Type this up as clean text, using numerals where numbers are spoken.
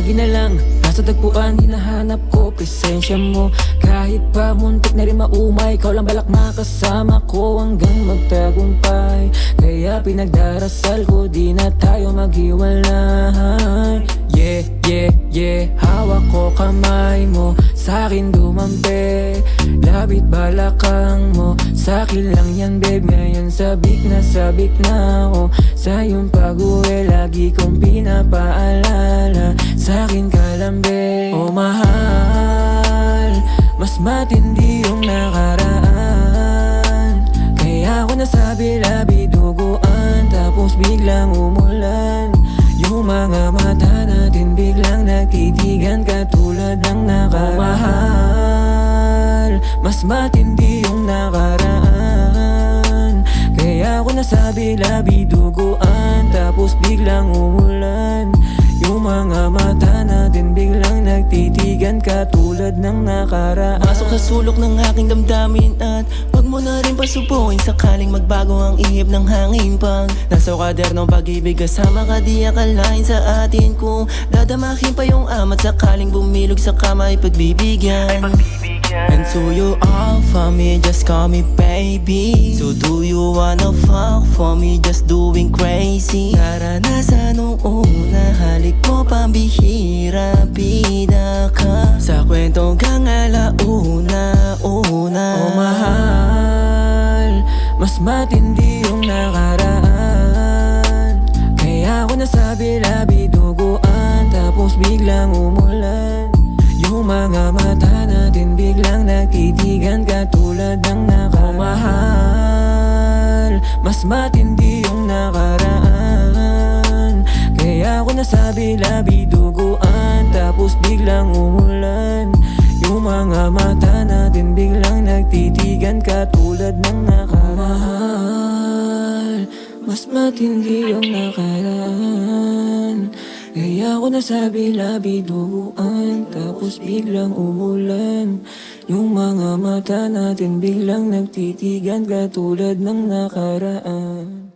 Lagi na lang nasa tagpuan, hinahanap ko presensya mo. Kahit pa muntik na rin maumay, ikaw lang balak makasama ko hanggang magtagumpay. Kaya pinagdarasal ko, di na tayo maghiwalay. Yeah, yeah, yeah, hawak ko kamay mo, sa'kin dumampi. Labit balakang mo, sa'kin lang yan babe. Ngayon sabik na ako, sa iyong pag-uwi lagi kong pinapaalala. Sa'kin ka lang babe, oh mahal, mas matindi yung nakaraan. Kaya ako nasabi labi duguan, tapos biglang umulan. Yung mga mata natin biglang nagtitigan, katulad ng nakaraan. Oh mahal, mas matindi yung nakaraan. Kaya ako nasabi labi duguan, tapos biglang umulan. Yung mga mata natin biglang nagtitigan, katulad ng nakaraan. Pasok sa sulok ng aking damdamin at wag mo na rin pasubukin, sakaling magbago ang ihip ng hangin pang nasa kadernong pag-ibig. Kasama ka di akalain sa atin kung dadamakin pa yung amat, sakaling bumilog sa kama ay pagbibigyan. And so you all for me, just call me baby. So do you wanna fuck for me, just doing crazy? Naranasan nung una, halik mo pambihira, bida ka sa kwentong kang alauna. Oh mahal, mas matindi yung nakaraan. Kaya ako nasabi labi duguan, tapos biglang umulan. Yung mga mata natin biglang nagtitigan, katulad ng nakaraan. Oh mahal, mas matindi yung nakaraan. Kaya ako nasabi labi duguan, tapos biglang umulan. Yung mga mata natin biglang nagtitigan, katulad ng nakaraan. Oh mahal, mas matindi yung nakaraan. Kaya ako nasabi labi duguan, tapos biglang umulan. Yung mga mata natin biglang nagtitigan, katulad ng nakaraan.